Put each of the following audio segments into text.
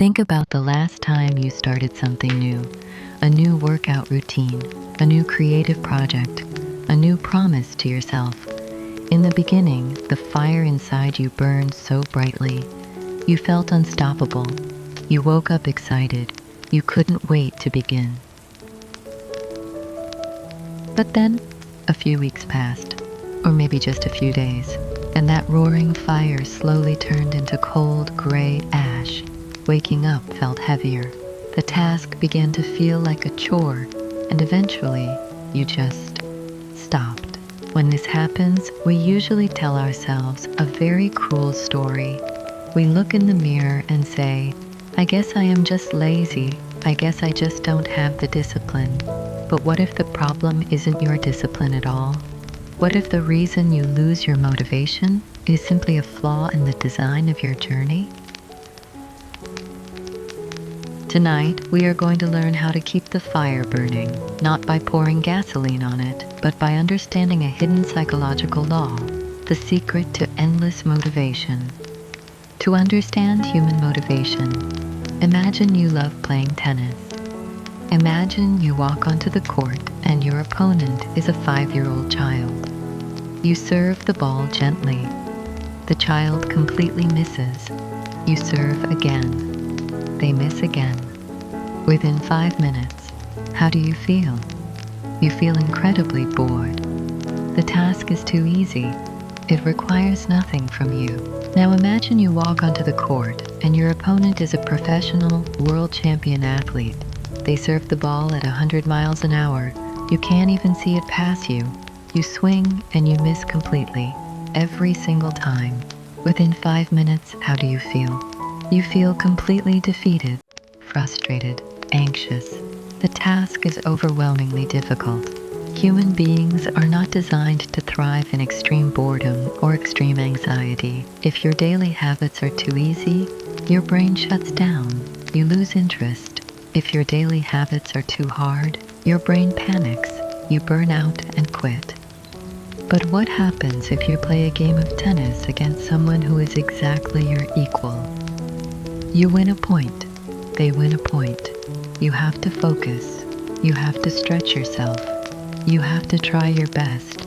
Think about the last time you started something new, a new workout routine, a new creative project, a new promise to yourself. In the beginning, the fire inside you burned so brightly. You felt unstoppable. You woke up excited. You couldn't wait to begin. But then, a few weeks passed, or maybe just a few days, and that roaring fire slowly turned into cold, gray ash. Waking up felt heavier. The task began to feel like a chore, and eventually, you just stopped. When this happens, we usually tell ourselves a very cruel story. We look in the mirror and say, I guess I am just lazy. I guess I just don't have the discipline. But what if the problem isn't your discipline at all? What if the reason you lose your motivation is simply a flaw in the design of your journey? Tonight, we are going to learn how to keep the fire burning, not by pouring gasoline on it, but by understanding a hidden psychological law, the secret to endless motivation. To understand human motivation, imagine you love playing tennis. Imagine you walk onto the court and your opponent is a 5-year-old child. You serve the ball gently. The child completely misses. You serve again. They miss again. Within 5 minutes, how do you feel? You feel incredibly bored. The task is too easy. It requires nothing from you. Now imagine you walk onto the court and your opponent is a professional world champion athlete. They serve the ball at 100 miles an hour. You can't even see it pass you. You swing and you miss completely, every single time. Within 5 minutes, how do you feel? You feel completely defeated, frustrated, anxious. The task is overwhelmingly difficult. Human beings are not designed to thrive in extreme boredom or extreme anxiety. If your daily habits are too easy, your brain shuts down. You lose interest. If your daily habits are too hard, your brain panics. You burn out and quit. But what happens if you play a game of tennis against someone who is exactly your equal? You win a point. They win a point. You have to focus. You have to stretch yourself. You have to try your best.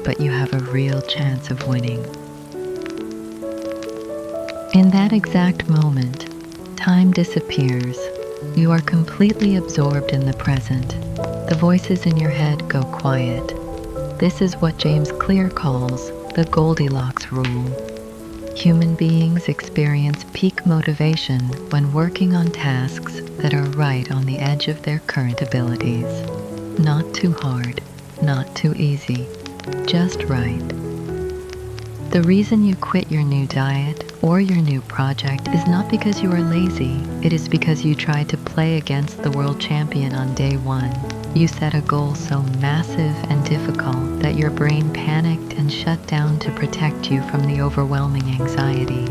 But you have a real chance of winning. In that exact moment, time disappears. You are completely absorbed in the present. The voices in your head go quiet. This is what James Clear calls the Goldilocks Rule. Human beings experience peak motivation when working on tasks that are right on the edge of their current abilities. Not too hard, not too easy, just right. The reason you quit your new diet or your new project is not because you are lazy. It is because you tried to play against the world champion on day one. You set a goal so massive and difficult that your brain panicked and shut down to protect you from the overwhelming anxiety.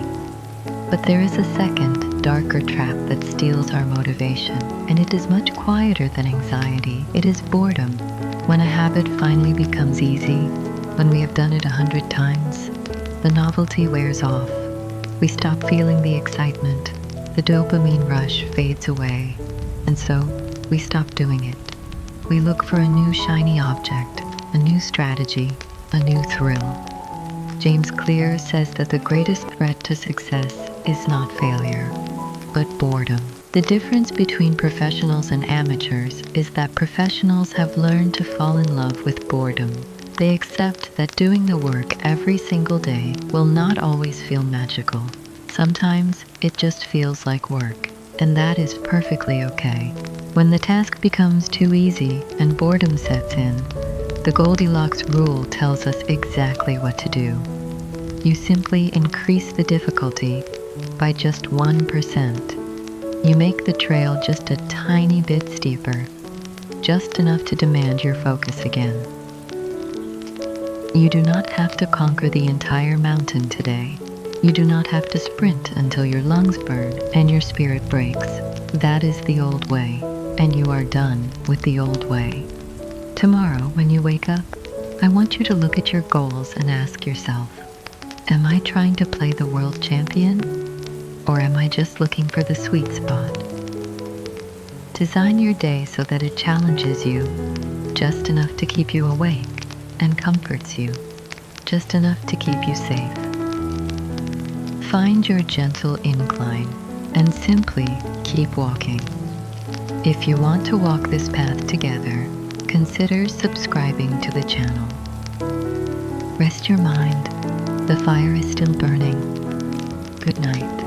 But there is a second, darker trap that steals our motivation, and it is much quieter than anxiety. It is boredom. When a habit finally becomes easy, when we have done it 100 times, the novelty wears off. We stop feeling the excitement. The dopamine rush fades away, and so we stop doing it. We look for a new shiny object, a new strategy, a new thrill. James Clear says that the greatest threat to success is not failure, but boredom. The difference between professionals and amateurs is that professionals have learned to fall in love with boredom. They accept that doing the work every single day will not always feel magical. Sometimes it just feels like work, and that is perfectly okay. When the task becomes too easy and boredom sets in, the Goldilocks Rule tells us exactly what to do. You simply increase the difficulty by just 1%. You make the trail just a tiny bit steeper, just enough to demand your focus again. You do not have to conquer the entire mountain today. You do not have to sprint until your lungs burn and your spirit breaks. That is the old way. And you are done with the old way. Tomorrow, when you wake up, I want you to look at your goals and ask yourself, am I trying to play the world champion? Or am I just looking for the sweet spot? Design your day so that it challenges you, just enough to keep you awake, and comforts you, just enough to keep you safe. Find your gentle incline and simply keep walking. If you want to walk this path together, consider subscribing to the channel. Rest your mind. The fire is still burning. Good night.